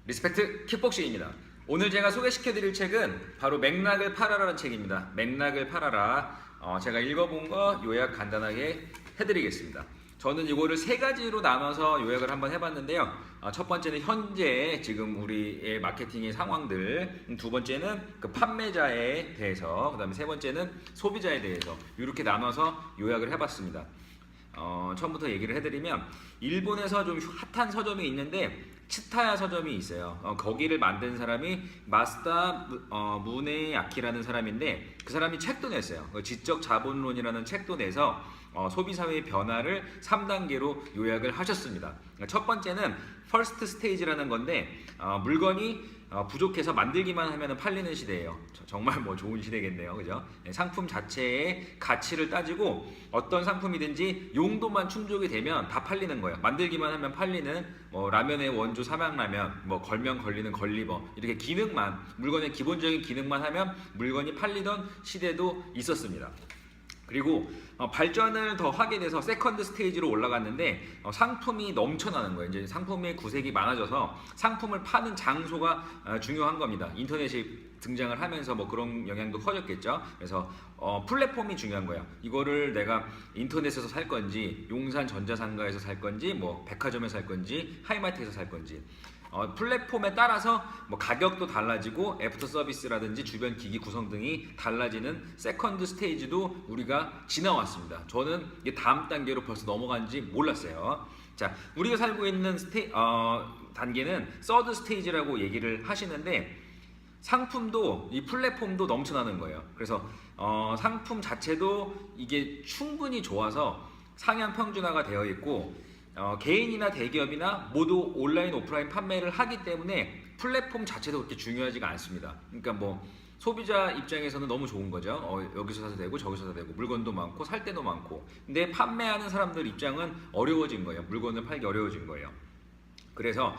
리스펙트 킥복싱입니다. 오늘 제가 소개시켜드릴 책은 바로 맥락을 팔아라라는 책입니다. 맥락을 팔아라. 제가 읽어본 거 요약 간단하게 해드리겠습니다. 저는 이거를 세 가지로 나눠서 요약을 한번 해봤는데요. 첫 번째는 현재 지금 우리의 마케팅의 상황들, 두 번째는 그 판매자에 대해서, 그 다음에 세 번째는 소비자에 대해서 이렇게 나눠서 요약을 해봤습니다. 처음부터 얘기를 해드리면 일본에서 좀 핫한 서점이 있는데 치타야 서점이 있어요. 거기를 만든 사람이 마스다 무네야키라는 사람인데 그 사람이 책도 냈어요. 지적 자본론이라는 책도 내서 소비사회의 변화를 3단계로 요약을 하셨습니다. 첫 번째는 퍼스트 스테이지라는 건데 물건이 부족해서 만들기만 하면 팔리는 시대예요. 정말 좋은 시대겠네요. 그죠? 상품 자체의 가치를 따지고 어떤 상품이든지 용도만 충족이 되면 다 팔리는 거예요. 만들기만 하면 팔리는 라면의 원조 삼양라면, 걸면 걸리는 걸리버 이렇게 기능만, 물건의 기본적인 기능만 하면 물건이 팔리던 시대도 있었습니다. 그리고 발전을 더 하게 돼서 세컨드 스테이지로 올라갔는데 상품이 넘쳐나는 거예요. 이제 상품의 구색이 많아져서 상품을 파는 장소가 중요한 겁니다. 인터넷이 등장을 하면서 그런 영향도 커졌겠죠. 그래서 플랫폼이 중요한 거예요. 이거를 내가 인터넷에서 살 건지, 용산 전자상가에서 살 건지, 백화점에서 살 건지, 하이마트에서 살 건지. 플랫폼에 따라서 가격도 달라지고 애프터 서비스라든지 주변 기기 구성 등이 달라지는 세컨드 스테이지도 우리가 지나왔습니다. 저는 이게 다음 단계로 벌써 넘어간지 몰랐어요. 자, 우리가 살고 있는 단계는 서드 스테이지라고 얘기를 하시는데 상품도 이 플랫폼도 넘쳐나는 거예요. 그래서 상품 자체도 이게 충분히 좋아서 상향 평준화가 되어 있고 개인이나 대기업이나 모두 온라인 오프라인 판매를 하기 때문에 플랫폼 자체도 그렇게 중요하지가 않습니다. 그러니까 소비자 입장에서는 너무 좋은 거죠. 여기서 사도 되고 저기서 사도 되고 물건도 많고 살 때도 많고. 근데 판매하는 사람들 입장은 어려워진 거예요. 물건을 팔기 어려워진 거예요. 그래서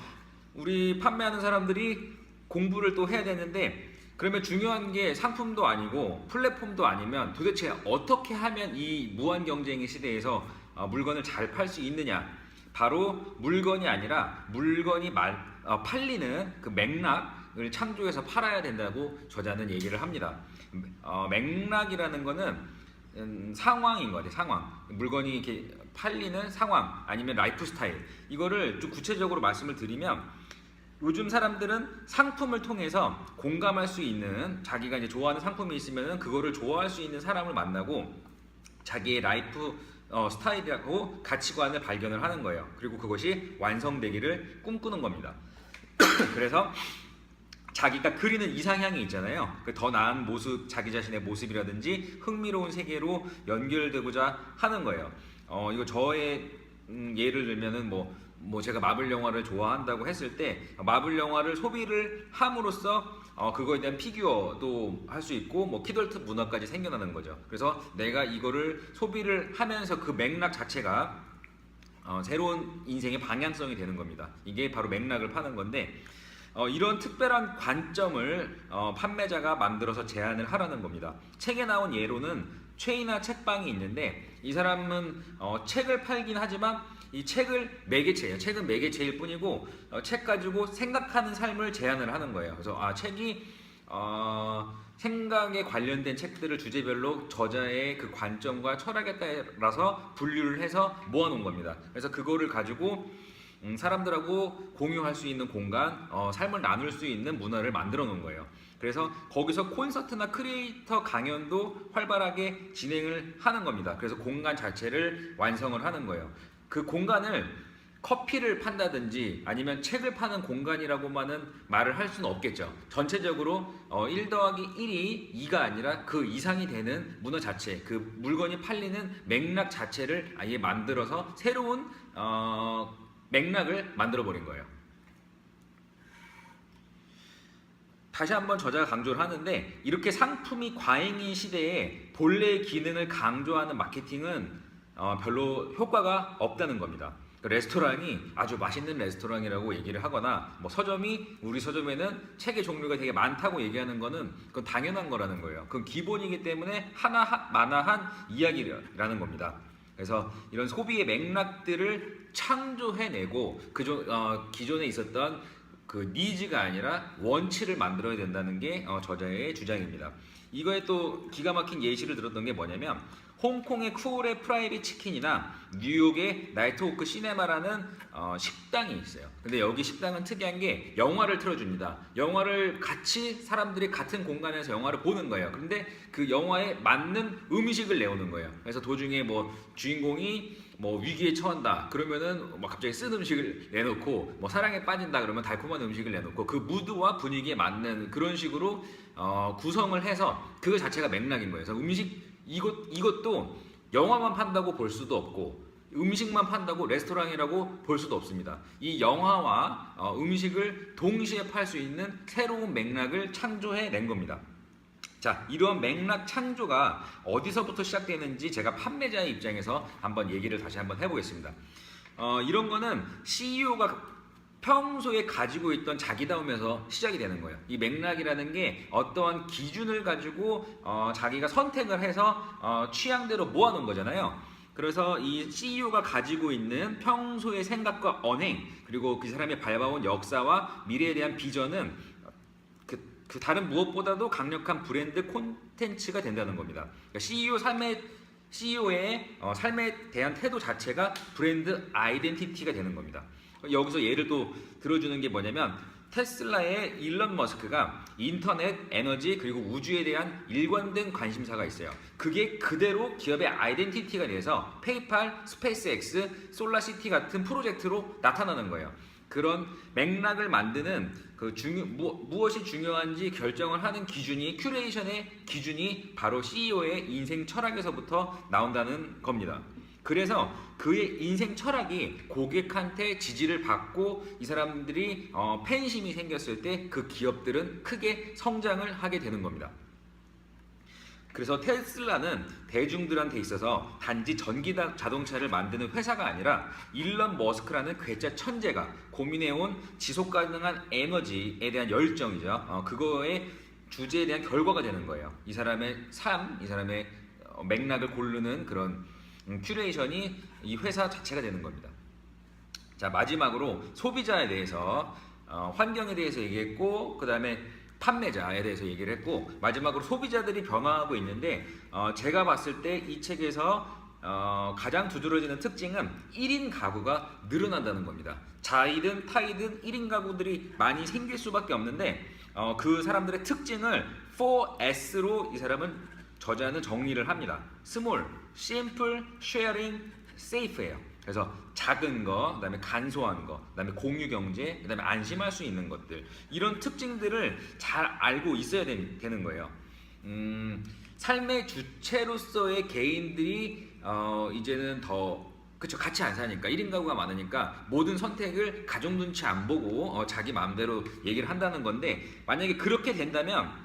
우리 판매하는 사람들이 공부를 또 해야 되는데 그러면 중요한 게 상품도 아니고 플랫폼도 아니면 도대체 어떻게 하면 이 무한 경쟁의 시대에서 물건을 잘 팔 수 있느냐. 바로 물건이 아니라 물건이 팔리는 그 맥락을 창조해서 팔아야 된다고 저자는 얘기를 합니다. 맥락이라는 거는 상황인 거죠. 상황. 물건이 이렇게 팔리는 상황 아니면 라이프 스타일. 이거를 좀 구체적으로 말씀을 드리면 요즘 사람들은 상품을 통해서 공감할 수 있는 자기가 이제 좋아하는 상품이 있으면 그거를 좋아할 수 있는 사람을 만나고 자기의 라이프 스타일이라고 가치관을 발견을 하는 거예요. 그리고 그것이 완성되기를 꿈꾸는 겁니다. 그래서 자기가 그리는 이상향이 있잖아요. 더 나은 모습, 자기 자신의 모습이라든지 흥미로운 세계로 연결되고자 하는 거예요. 이거 저의 예를 들면은 제가 마블 영화를 좋아한다고 했을 때 마블 영화를 소비를 함으로써 그거에 대한 피규어도 할 수 있고 키덜트 문화까지 생겨나는 거죠. 그래서 내가 이거를 소비를 하면서 그 맥락 자체가 새로운 인생의 방향성이 되는 겁니다. 이게 바로 맥락을 파는 건데 이런 특별한 관점을 판매자가 만들어서 제안을 하라는 겁니다. 책에 나온 예로는 최이나 책방이 있는데 이 사람은 책을 팔긴 하지만 이 책을 매개체예요. 책은 매개체일 뿐이고 책 가지고 생각하는 삶을 제안을 하는 거예요. 그래서 책이 생각에 관련된 책들을 주제별로 저자의 그 관점과 철학에 따라서 분류를 해서 모아놓은 겁니다. 그래서 그거를 가지고 사람들하고 공유할 수 있는 공간, 삶을 나눌 수 있는 문화를 만들어 놓은 거예요. 그래서 거기서 콘서트나 크리에이터 강연도 활발하게 진행을 하는 겁니다. 그래서 공간 자체를 완성을 하는 거예요. 그 공간을 커피를 판다든지 아니면 책을 파는 공간이라고만은 말을 할 수는 없겠죠. 전체적으로 1 더하기 1이 2가 아니라 그 이상이 되는 문화 자체, 그 물건이 팔리는 맥락 자체를 아예 만들어서 새로운 맥락을 만들어버린 거예요. 다시 한번 저자가 강조를 하는데 이렇게 상품이 과잉인 시대에 본래의 기능을 강조하는 마케팅은 별로 효과가 없다는 겁니다. 레스토랑이 아주 맛있는 레스토랑이라고 얘기를 하거나 서점이 우리 서점에는 책의 종류가 되게 많다고 얘기하는 거는 그건 당연한 거라는 거예요. 그건 기본이기 때문에 하나마나한 이야기라는 겁니다. 그래서 이런 소비의 맥락들을 창조해내고 기존에 있었던 그 니즈가 아니라 원치를 만들어야 된다는 게 저자의 주장입니다. 이거에 또 기가 막힌 예시를 들었던 게 뭐냐면 홍콩의 쿨의 프라이빗 치킨이나 뉴욕의 나이트호크 시네마라는 식당이 있어요. 근데 여기 식당은 특이한 게 영화를 틀어줍니다. 영화를 같이 사람들이 같은 공간에서 영화를 보는 거예요. 그런데 그 영화에 맞는 음식을 내오는 거예요. 그래서 도중에 뭐 주인공이 뭐 위기에 처한다 그러면은 뭐 갑자기 쓴 음식을 내놓고 뭐 사랑에 빠진다 그러면 달콤한 음식을 내놓고 그 무드와 분위기에 맞는 그런 식으로 구성을 해서 그거 자체가 맥락인 거예요. 그래서 이것도 영화만 판다고 볼 수도 없고 음식만 판다고 레스토랑이라고 볼 수도 없습니다. 이 영화와 음식을 동시에 팔 수 있는 새로운 맥락을 창조해 낸 겁니다. 자, 이런 맥락 창조가 어디서부터 시작되는지 제가 판매자의 입장에서 한번 얘기를 다시 한번 해보겠습니다. 이런 거는 CEO가 평소에 가지고 있던 자기다움에서 시작이 되는 거예요. 이 맥락이라는 게 어떠한 기준을 가지고 자기가 선택을 해서 취향대로 모아놓은 거잖아요. 그래서 이 CEO가 가지고 있는 평소의 생각과 언행 그리고 그 사람이 밟아온 역사와 미래에 대한 비전은 그 다른 무엇보다도 강력한 브랜드 콘텐츠가 된다는 겁니다. 그러니까 CEO의 삶에 대한 태도 자체가 브랜드 아이덴티티가 되는 겁니다. 여기서 예를 또 들어주는 게 뭐냐면 테슬라의 일론 머스크가 인터넷, 에너지 그리고 우주에 대한 일관된 관심사가 있어요. 그게 그대로 기업의 아이덴티티가 돼서 페이팔, 스페이스X, 솔라시티 같은 프로젝트로 나타나는 거예요. 그런 맥락을 만드는 무엇이 중요한지 결정을 하는 기준이 큐레이션의 기준이 바로 CEO의 인생 철학에서부터 나온다는 겁니다. 그래서 그의 인생 철학이 고객한테 지지를 받고 이 사람들이 팬심이 생겼을 때 그 기업들은 크게 성장을 하게 되는 겁니다. 그래서 테슬라는 대중들한테 있어서 단지 전기 자동차를 만드는 회사가 아니라 일론 머스크라는 괴짜 천재가 고민해온 지속 가능한 에너지에 대한 열정이죠. 그거의 주제에 대한 결과가 되는 거예요. 이 사람의 삶, 이 사람의 맥락을 고르는 그런 큐레이션이 이 회사 자체가 되는 겁니다. 자, 마지막으로 소비자에 대해서 환경에 대해서 얘기했고 그 다음에 판매자에 대해서 얘기를 했고 마지막으로 소비자들이 변화하고 있는데 제가 봤을 때 이 책에서 가장 두드러지는 특징은 1인 가구가 늘어난다는 겁니다. 자이든 타이든 1인 가구들이 많이 생길 수밖에 없는데 그 사람들의 특징을 4S로 이 사람은 저자는 정리를 합니다. 스몰, 심플, 쉐어링, 세이프예요. 그래서 작은 거, 그다음에 간소한 거, 그다음에 공유 경제, 그다음에 안심할 수 있는 것들 이런 특징들을 잘 알고 있어야 되는 거예요. 삶의 주체로서의 개인들이 이제는 더 그쵸 같이 안 사니까 1인 가구가 많으니까 모든 선택을 가족 눈치 안 보고 자기 마음대로 얘기를 한다는 건데 만약에 그렇게 된다면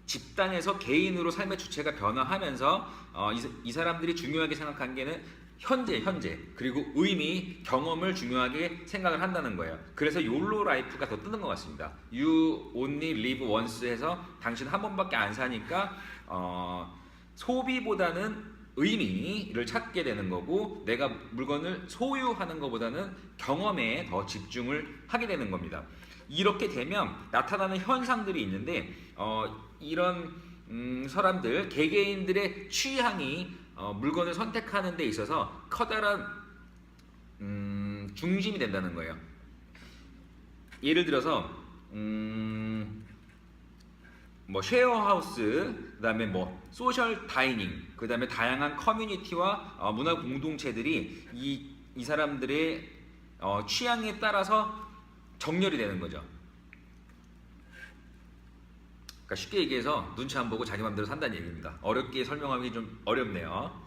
집단에서 개인으로 삶의 주체가 변화하면서 이 사람들이 중요하게 생각한 게는 현재 그리고 의미, 경험을 중요하게 생각을 한다는 거예요. 그래서 욜로 라이프가 더 뜨는 것 같습니다. You only live once 해서 당신 한 번밖에 안 사니까 소비보다는 의미를 찾게 되는 거고 내가 물건을 소유하는 것보다는 경험에 더 집중을 하게 되는 겁니다. 이렇게 되면 나타나는 현상들이 있는데 이런 사람들 개개인들의 취향이 물건을 선택하는 데 있어서 커다란 중심이 된다는 거예요. 예를 들어서 뭐 쉐어하우스, 그다음에 뭐 소셜 다이닝, 그다음에 다양한 커뮤니티와 문화 공동체들이 이 사람들의 취향에 따라서 정렬이 되는 거죠. 그러니까 쉽게 얘기해서 눈치 안 보고 자기 맘대로 산다는 얘기입니다. 어렵게 설명하기 좀 어렵네요.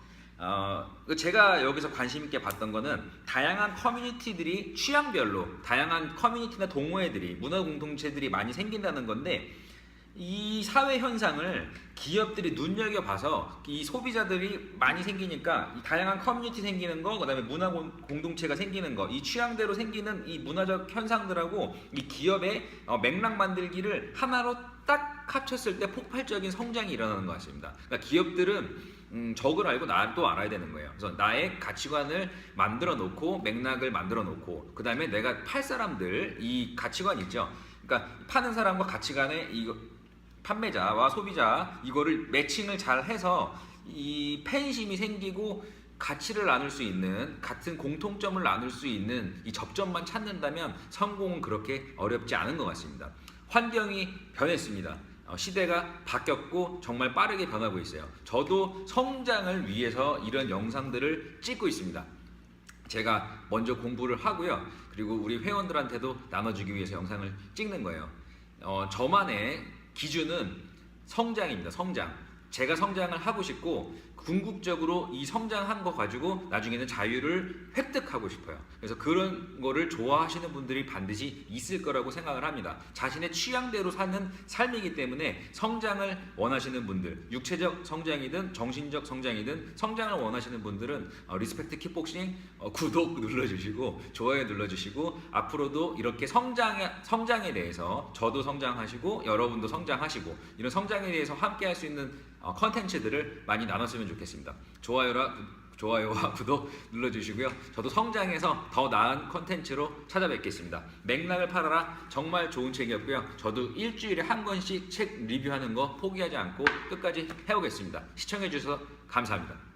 제가 여기서 관심 있게 봤던 거는 다양한 커뮤니티들이 취향별로 다양한 커뮤니티나 동호회들이 문화 공동체들이 많이 생긴다는 건데 이 사회 현상을 기업들이 눈여겨봐서 이 소비자들이 많이 생기니까 이 다양한 커뮤니티 생기는 거, 그다음에 문화 공동체가 생기는 거, 이 취향대로 생기는 이 문화적 현상들하고 이 기업의 맥락 만들기를 하나로 딱 합쳤을 때 폭발적인 성장이 일어나는 것 같습니다. 그러니까 기업들은 적을 알고 나도 알아야 되는 거예요. 그래서 나의 가치관을 만들어 놓고 맥락을 만들어 놓고 그 다음에 내가 팔 사람들 이 가치관 있죠. 그러니까 파는 사람과 가치관의 이거 판매자와 소비자 이거를 매칭을 잘 해서 이 팬심이 생기고 가치를 나눌 수 있는 같은 공통점을 나눌 수 있는 이 접점만 찾는다면 성공은 그렇게 어렵지 않은 것 같습니다. 환경이 변했습니다. 시대가 바뀌었고 정말 빠르게 변하고 있어요. 저도 성장을 위해서 이런 영상들을 찍고 있습니다. 제가 먼저 공부를 하고요. 그리고 우리 회원들한테도 나눠주기 위해서 영상을 찍는 거예요. 저만의 기준은 성장입니다. 성장. 제가 성장을 하고 싶고 궁극적으로 이 성장한 거 가지고 나중에는 자유를 획득하고 싶어요. 그래서 그런 거를 좋아하시는 분들이 반드시 있을 거라고 생각을 합니다. 자신의 취향대로 사는 삶이기 때문에 성장을 원하시는 분들, 육체적 성장이든 정신적 성장이든 성장을 원하시는 분들은 리스펙트 킥복싱 구독 눌러주시고 좋아요 눌러주시고 앞으로도 이렇게 성장에 대해서 저도 성장하시고 여러분도 성장하시고 이런 성장에 대해서 함께 할 수 있는 컨텐츠들을 많이 나눴으면 좋겠습니다. 좋아요와 구독 눌러주시고요. 저도 성장해서 더 나은 컨텐츠로 찾아뵙겠습니다. 맥락을 팔아라 정말 좋은 책이었고요. 저도 일주일에 한 권씩 책 리뷰하는 거 포기하지 않고 끝까지 해오겠습니다. 시청해주셔서 감사합니다.